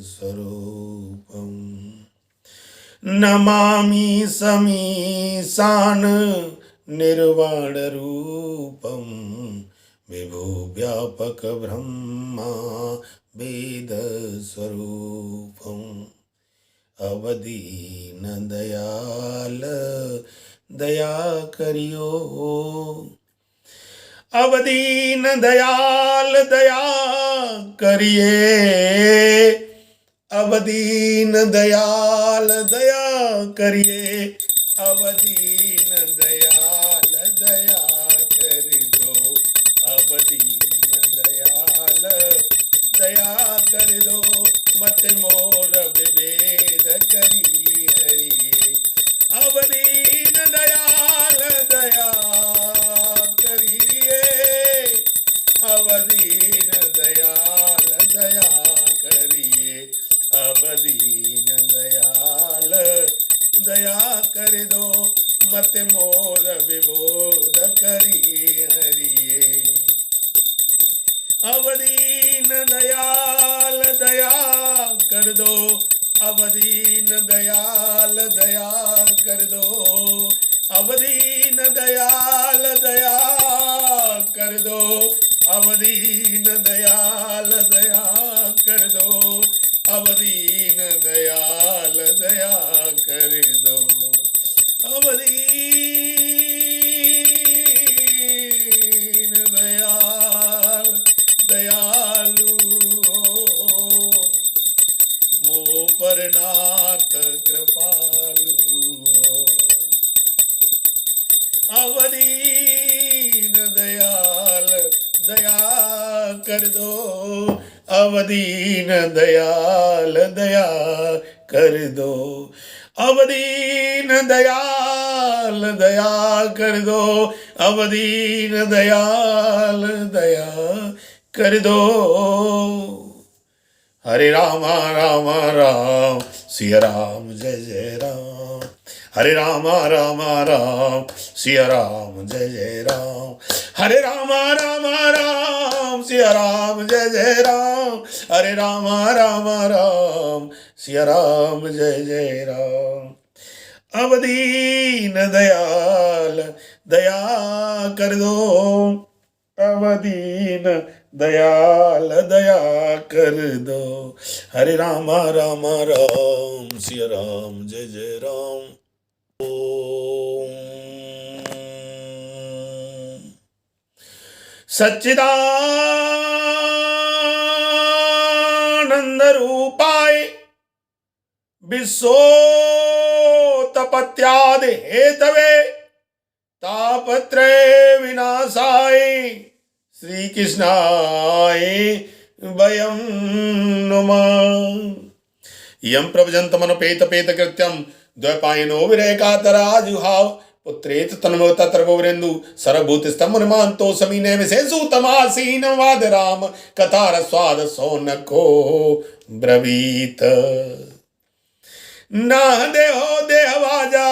स्वरूपम् नमामि समीशान निर्वाण रूपम विभु व्यापक ब्रह्मा वेद स्वरूपम अवदीन दयाल दया करियो अवदीन दयाल दया करिए अवदीन दयाल दया करिए अवदीन दयाल दया कर दो अवदीन दयाल दया कर दो मत मोर विभेद करी हरिए अवदीन दयाल दया करिए अवदीन दयाल दया करिए अवदीन दयाल दया कर दो मत मोर विबोध करी हरिए अवदीन दयाल दया कर दो अवदीन दयाल दया कर दो अवदीन दयाल दया कर दो अवदीन दयाल दया कर दो अवदीन दयाल दया कर दो अवदीन दयाल दयालु मोह पर नाथ कृपालु अवदीन दयाल दया कर दो अवदीन दयाल दया कर दो अवदीन दयाल दया कर दो अवदीन दयाल दया कर दो हरे राम राम राम सिया राम जय जय राम हरे राम राम राम सिया राम जय जय राम हरे राम राम राम सिया राम जय जय राम हरे राम राम राम सिया राम जय जय राम अवदीन दयाल दया कर दो अवदीन दयाल दया कर दो हरे राम राम राम सिया राम जय जय राम ओम सच्चिदानंद रूपाय विश्वोत्पत्त्यादि हेतवे तापत्रय विनाशाय श्री कृष्णाय वयं नुमः यं प्रभजन्तमनुपेत पेत कृत्यं द्वैपायनो विरहकातराजुहाव पुत्रेत तन्मो तत्र गोविंदु सर्वभूतस्थं मुनिमान्तो समीने विशेषु तमासीन वाद राम कथार स्वाद सोनको ब्रवीत न देहो देहवाजा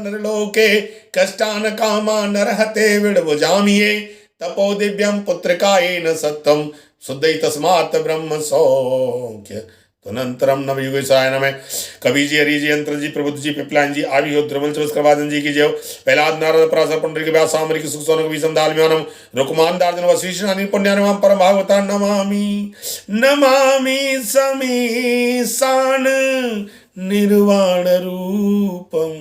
नरलोके कष्टान कामा नरहते विडभुजामिये तपो दिव्यम पुत्रकायेन सत्यम शुद्धै तस्मात् ब्रह्म सौख्य तदनंतरम नवयुगेशाय नमः कवि जी हरि जी अंतर जी प्रबुद्ध जी पिपलायन जी आदि हो द्रवल चवस्करवादन जी की जय प्रहलाद नारद पराशर पंडित व्यास सामरिक सुख सोनक विषम दालम्यानम रुकमान दार्जन वशीषणानि पुण्यानम परम भागवता नमामि नमामि समीशान निर्वाण रूपम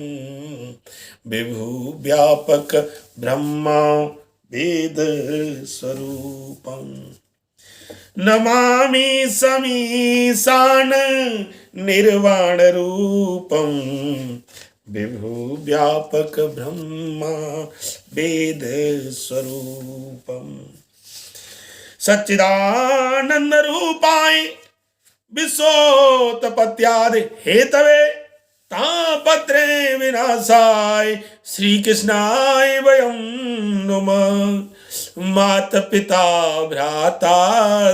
विभु व्यापक ब्रह्मा वेद स्वरूपम नमामि समीशान निर्वाण रूपम विभु व्यापक ब्रह्मा वेद स्वरूपम सच्चिदानंद रूपाय विश्वोत्पत्त्यादि हेतवे तापत्रे विनाशाय श्री कृष्णाय वयं नुमः मात पिता भ्राता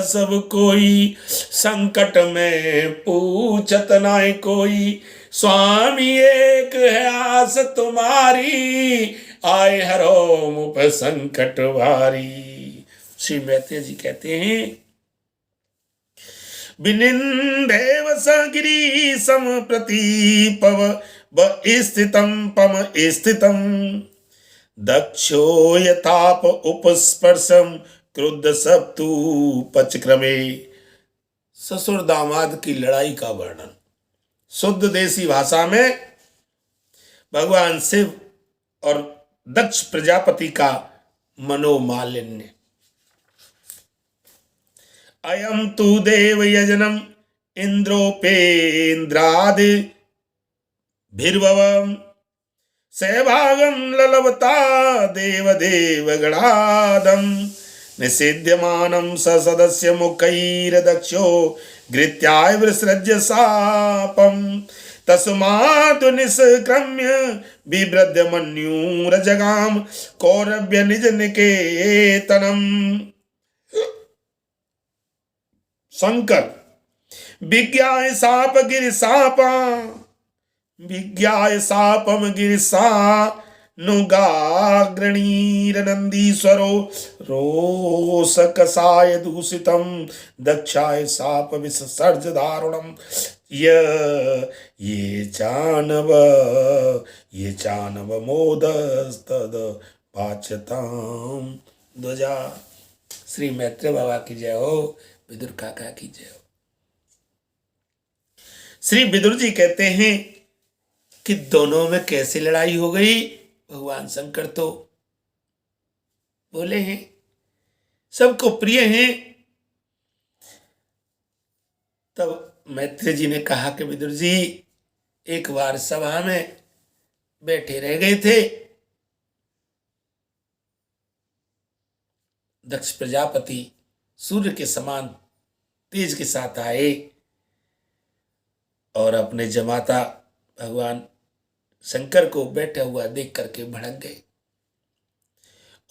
सब कोई संकट में पूछत नाय कोई स्वामी एक है आस तुम्हारी आए हरो मुप संकट भारी। श्री मैत्रेय जी कहते हैं विनिन्देव स गिरीशम प्रतीपव स्थितं पम स्थितं दक्षो यथाप उपस्पर्शम क्रुद्ध सप्तु पचक्रमे। ससुर दामाद की लड़ाई का वर्णन शुद्ध देसी भाषा में भगवान शिव और दक्ष प्रजापति का मनोमालिन्य। अयम तु देव यजनम इंद्रोपेन्द्रादि भिर्भवम सहभागम ललवता देव देव गणादम निषिध्यमानं स सदस्य मुखैर्दक्षो घृत्याय विसृज्य शापं तस्मात् निष्क्रम्य बिभ्रद्य मन्यूरजगाम कौरव्य निज निकेतनम। शंकर विज्ञाय साप गिरिशापा विज्ञाय सापम गिरिशा नुगाग्रणीरनन्दीश्वरो रोषकसाय दूषितं दक्षाय शाप विसर्ज दारुणं ये चानव मोदस्तद पाच्यताम ध्वजा। श्री मैत्रेय बाबा की जय हो, विदुर काका की जय हो। श्री विदुर जी कहते हैं कि दोनों में कैसे लड़ाई हो गई। भगवान शंकर तो बोले हैं, सबको प्रिय हैं। तब मैत्रेय जी ने कहा कि विदुर जी एक बार सभा में बैठे रह गए थे, दक्ष प्रजापति सूर्य के समान तेज के साथ आए और अपने जमाता भगवान शंकर को बैठा हुआ देख करके भड़क गए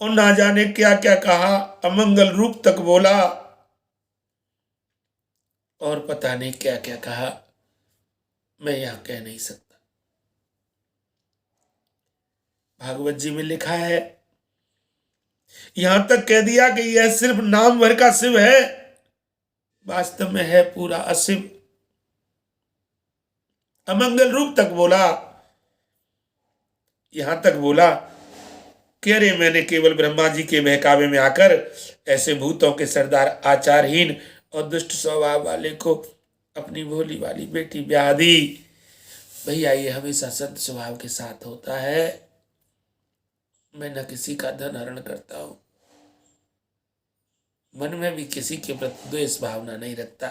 और ना जाने क्या क्या कहा, अमंगल रूप तक बोला और पता नहीं क्या क्या कहा, मैं यहां कह नहीं सकता। भागवत जी में लिखा है, यहां तक कह दिया कि यह सिर्फ नाम भर का शिव है, वास्तव में है पूरा अशिव। अमंगल रूप तक बोला, यहां तक बोला कि अरे मैंने केवल ब्रह्मा जी के बहकावे में आकर ऐसे भूतों के सरदार आचारहीन और दुष्ट स्वभाव वाले को अपनी भोली वाली बेटी ब्याह दी। भैया ये हमेशा संत स्वभाव के साथ होता है, मैं न किसी का धन हरण करता हूं, मन में भी किसी के प्रति द्वेष भावना नहीं रखता।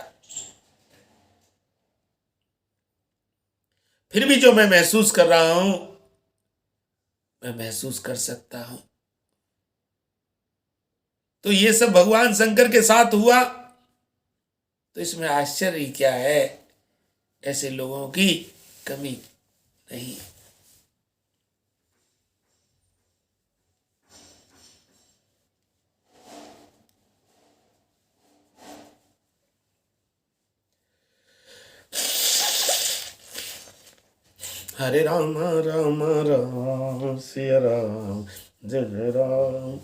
फिर भी जो मैं महसूस कर रहा हूं मैं महसूस कर सकता हूं। तो ये सब भगवान शंकर के साथ हुआ, तो इसमें आश्चर्य क्या है, ऐसे लोगों की कमी नहीं। हरे राम राम राम सिया राम जय जय राम,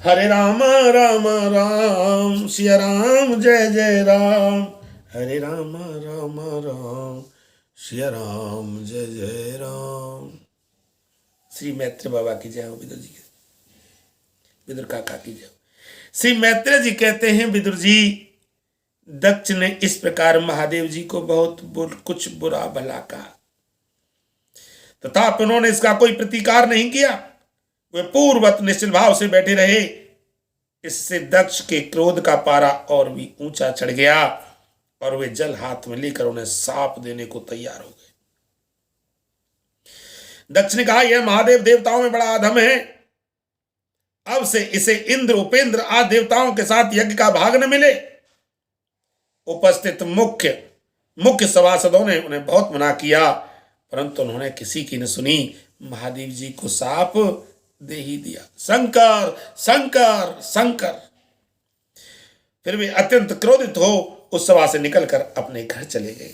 हरे राम राम राम सिया राम जय जय राम, हरे राम राम राम सिया राम जय जय राम। श्री मैत्रेय बाबा की जय हो, विदुर जी की, विदुर काका की जय हो। श्री मैत्रेय जी कहते हैं, विदुर जी दक्ष ने इस प्रकार महादेव जी को बहुत कुछ बुरा भला कहा, तथापि उन्होंने इसका कोई प्रतिकार नहीं किया। वे पूर्ववत निश्चिल भाव से बैठे रहे। इससे दक्ष के क्रोध का पारा और भी ऊंचा चढ़ गया और वे जल हाथ में लेकर उन्हें साप देने को तैयार हो गए। दक्ष ने कहा, यह महादेव देवताओं में बड़ा अधम है, अब से इसे इंद्र उपेंद्र आदि देवताओं के साथ यज्ञ का भाग न मिले। उपस्थित मुख्य सभासदों ने उन्हें बहुत मना किया, परंतु उन्होंने किसी की न सुनी। महादेव जी को साप दे ही दिया। शंकर शंकर शंकर। फिर वे अत्यंत क्रोधित हो उस सभा से निकलकर अपने घर चले गए।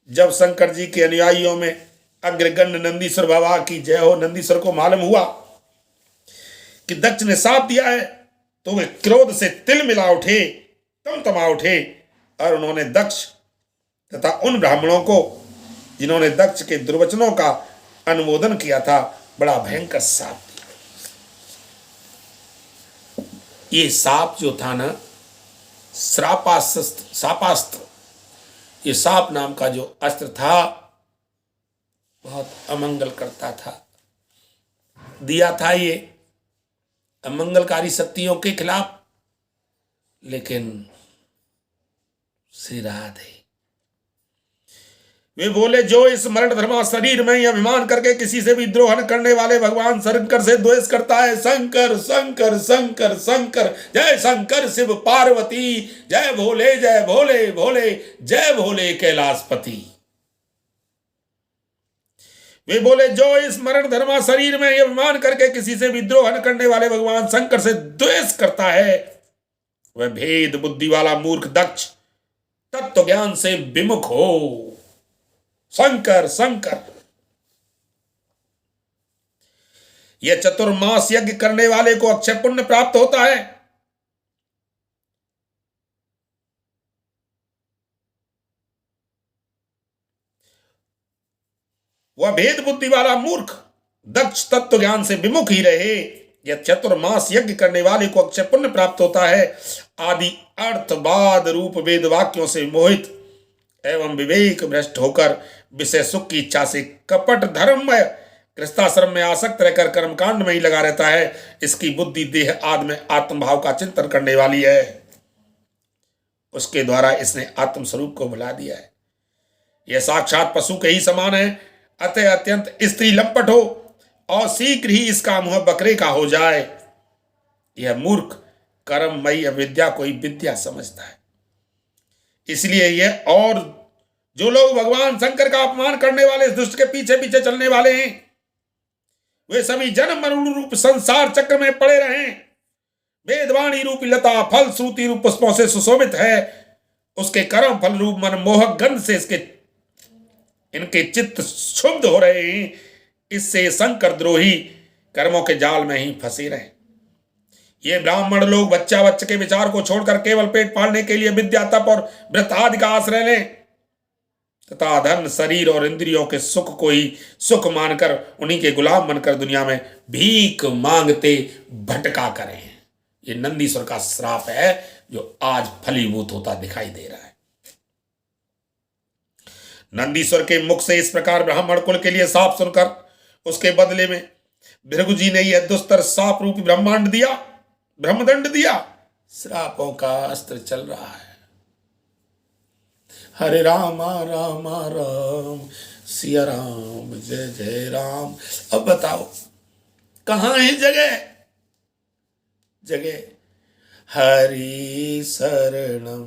जब शंकर जी के अनुयायियों में अग्रगण्य नंदीश्वर बाबा की जय हो नंदीश्वर को मालूम हुआ कि दक्ष ने साप दिया है, तो वे क्रोध से तिल मिला उठे, तमतमा उठे और उन्होंने दक्ष तथा उन ब्राह्मणों को जिन्होंने दक्ष के दुर्वचनों का अनुमोदन किया था बड़ा भयंकर साप दिया। ये साप जो था ना, सापास्त्र, ये साप नाम का जो अस्त्र था बहुत अमंगल करता था। दिया था ये अमंगलकारी शक्तियों के खिलाफ, लेकिन श्री राधे वे बोले, जो इस मरण धर्मा शरीर में ही अभिमान करके किसी से भी द्रोह करने वाले भगवान शंकर से द्वेष करता है। शंकर शंकर शंकर शंकर, जय शंकर शिव पार्वती, जय भोले जय भोले भोले, जय भोले कैलाशपति। वे बोले, जो इस मरण धर्मा शरीर में अभिमान करके किसी से विद्रोह करने वाले भगवान शंकर से द्वेष करता है, वह भेद बुद्धि वाला मूर्ख दक्ष तत्व ज्ञान से विमुख हो। शंकर शंकर, यह चतुर्मास यज्ञ करने वाले को अक्षय पुण्य प्राप्त होता है। वह भेद बुद्धि वाला मूर्ख दक्ष तत्व ज्ञान से विमुख ही रहे। यह चतुर्मास यज्ञ करने वाले को अक्षय पुण्य प्राप्त होता है। आदि अर्थवाद रूप वेद वाक्यों से मोहित एवं विवेक भ्रष्ट होकर विषय सुख की इच्छा से कपट धर्म में गृहस्थाश्रम में आसक्त रहकर कर्मकांड में ही लगा रहता है। इसकी बुद्धि देह आदि में आत्मभाव का चिंतन करने वाली है। उसके द्वारा इसने आत्म स्वरूप को भुला दिया है। यह साक्षात पशु के ही समान है। अतः अत्यंत स्त्री लंपट हो और शीघ्र ही इसका मुंह बकरे का हो जाए। यह मूर्ख कर्ममयी अविद्या को ही विद्या समझता है। इसलिए यह और जो लोग भगवान शंकर का अपमान करने वाले इस दुष्ट के पीछे पीछे चलने वाले हैं, वे सभी जन्म मरण रूप संसार चक्र में पड़े रहे। वेदवाणी रूपी लता फल श्रुति रूप पुष्पों से सुशोभित है। उसके कर्म फल रूप मनमोहक गंध से इनके चित्त क्षुब्ध हो रहे हैं। इससे शंकर द्रोही कर्मों के जाल में ही फंसे रहे। ये ब्राह्मण लोग बच्चा बच्चे के विचार को छोड़कर केवल पेट पालने के लिए विद्या तप और व्रत आदि का आश्रय लें तथा धन शरीर और इंद्रियों के सुख को ही सुख मानकर उन्हीं के गुलाम बनकर दुनिया में भीख मांगते भटका करें। ये नंदीश्वर का श्राप है जो आज फलीभूत होता दिखाई दे रहा है। नंदीश्वर के मुख से इस प्रकार ब्राह्मण कुल के लिए साप सुनकर उसके बदले में भृगु जी ने यह दुस्तर साप रूपी ब्रह्मदंड दिया। श्रापों का अस्त्र चल रहा है। हरे राम राम राम सिया राम जय जय राम। अब बताओ कहां है जगह? हरि शरणम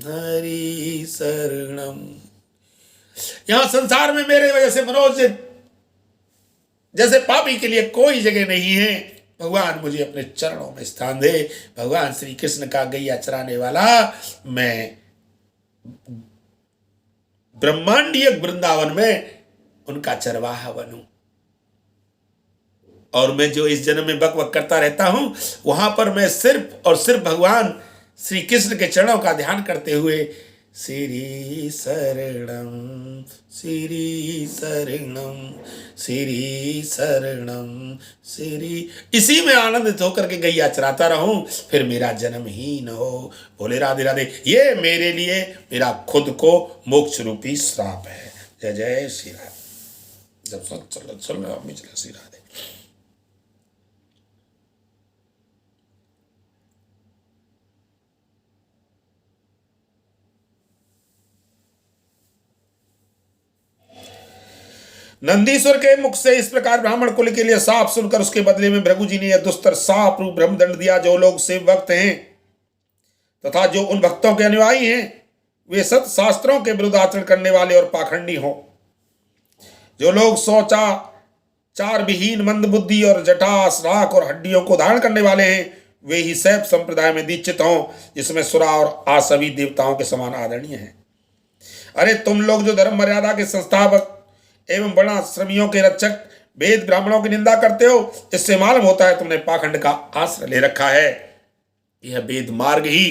हरि शरणम। यहां संसार में मेरे वजह से मनोज जैसे पापी के लिए कोई जगह नहीं है। भगवान मुझे अपने चरणों में स्थान दे। भगवान श्री कृष्ण का गैया चराने वाला मैं ब्रह्मांडीय वृंदावन में उनका चरवाहा बनूं, और मैं जो इस जन्म में बक बक करता रहता हूं वहां पर मैं सिर्फ और सिर्फ भगवान श्री कृष्ण के चरणों का ध्यान करते हुए श्री शरणम श्री शरणम श्री शरणम श्री, इसी में आनंदित होकर के गैया चराता रहूं, फिर मेरा जन्म ही न हो। बोले राधे राधे। ये मेरे लिए मेरा खुद को मोक्ष रूपी श्राप है। जय जय श्री राधे। जब चल रहा श्री राधे। नंदीश्वर के मुख से इस प्रकार ब्राह्मण कुल के लिए साप सुनकर उसके बदले में भृगु जी ने यह दुस्तर साप रूप ब्रह्मदंड दिया। जो लोग शिव भक्त हैं तथा जो उन भक्तों के अनुयायी हैं वे सत शास्त्रों के विरुद्ध आचरण करने वाले और पाखंडी हों। जो लोग चार विहीन मंद बुद्धि और जटास राख और हड्डियों को धारण करने वाले हैं वे ही शैव संप्रदाय में दीक्षित हों, जिसमें सुरा और आसवी देवताओं के समान आदरणीय हैं। अरे तुम लोग जो धर्म मर्यादा के संस्थापक एवं वर्णाश्रमियों के रक्षक वेद ब्राह्मणों की निंदा करते हो, इससे मालूम होता है तुमने पाखंड का आश्रय ले रखा है। यह वेद मार्ग ही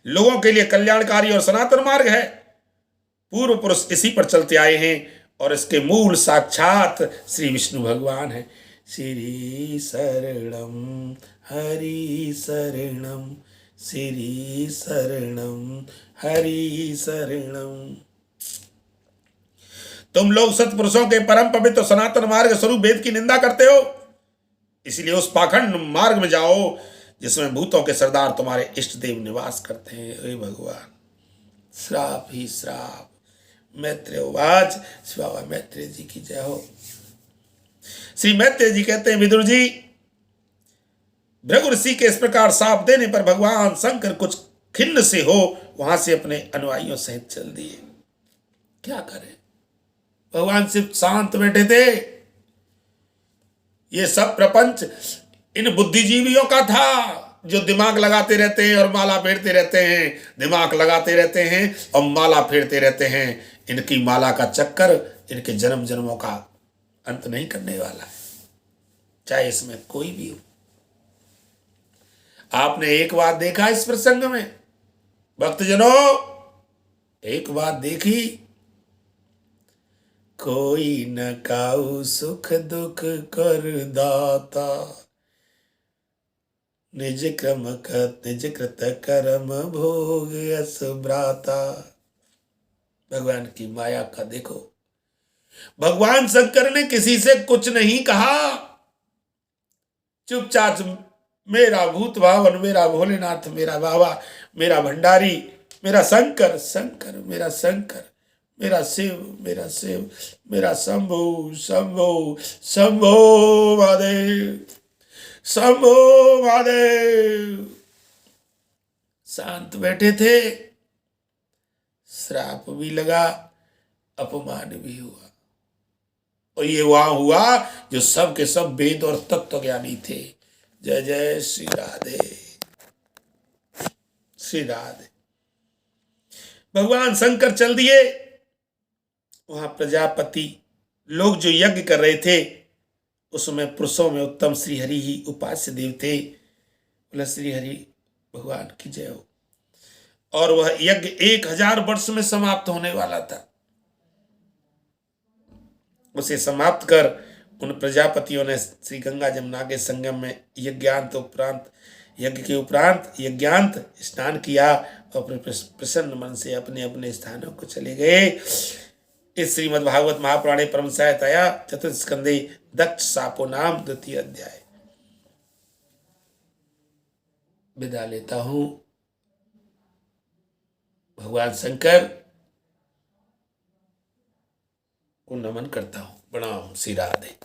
लोगों के लिए कल्याणकारी और सनातन मार्ग है। पूर्व पुरुष इसी पर चलते आए हैं और इसके मूल साक्षात श्री विष्णु भगवान है। श्री शरणम हरि शरणम, श्री शरणम हरि शरणम। तुम लोग सत्पुरुषों के परम पवित्र सनातन मार्ग स्वरूप वेद की निंदा करते हो, इसलिए उस पाखंड मार्ग में जाओ जिसमें भूतों के सरदार तुम्हारे इष्ट देव निवास करते हैं। हे भगवान, श्राप ही श्राप। मैत्रेय उवाच। बाबा मैत्रेय जी की जय हो। श्री मैत्रेय जी कहते हैं, विदुर जी, भृगु ऋषि के इस प्रकार शाप देने पर भगवान शंकर कुछ खिन्न से हो वहां से अपने अनुयायियों सहित चल दिए। क्या करें, भगवान सिर्फ शांत बैठे थे। ये सब प्रपंच इन बुद्धिजीवियों का था जो दिमाग लगाते रहते हैं और माला फेरते रहते हैं, दिमाग लगाते रहते हैं और माला फेरते रहते हैं। इनकी माला का चक्कर इनके जन्म जन्मों का अंत नहीं करने वाला है, चाहे इसमें कोई भी हो। आपने एक बात देखा इस प्रसंग में भक्तजनों, एक बात देखी, कोई न काऊ सुख दुख कर दाता, निज कृत कर्म भोग यस भ्राता। भगवान की माया का देखो, भगवान शंकर ने किसी से कुछ नहीं कहा, चुपचाप मेरा भूत भावन, मेरा भोलेनाथ, मेरा बाबा, मेरा भंडारी, मेरा शंकर, शंकर मेरा शंकर, मेरा शिव, मेरा शिव, मेरा शंभो शंभो शंभो महादेव, शंभो महादेव। शांत बैठे थे, श्राप भी लगा, अपमान भी हुआ, और ये वहां हुआ जो सब के सब वेद और तत्व ज्ञानी थे। जय जय श्री राधे, श्री राधे। भगवान शंकर चल दिए। वहां प्रजापति लोग जो यज्ञ कर रहे थे उसमें पुरुषों में उत्तम श्रीहरि ही उपास्य देव थे। बोला श्रीहरि भगवान की जय हो। और वह यज्ञ 1000 वर्ष में समाप्त होने वाला था। उसे समाप्त कर उन प्रजापतियों ने श्री गंगा जमुना के संगम में यज्ञ के उपरांत यज्ञांत स्नान किया और अपने प्रसन्न मन से अपने अपने स्थानों को चले गए। इस श्रीमद् भागवत महापुराणे परम संहिताया चतुर्थ स्कंदे दक्ष शापो नाम 2 अध्याय। विदा लेता हूं। भगवान शंकर को नमन करता हूं। प्रणाम। श्री राधे।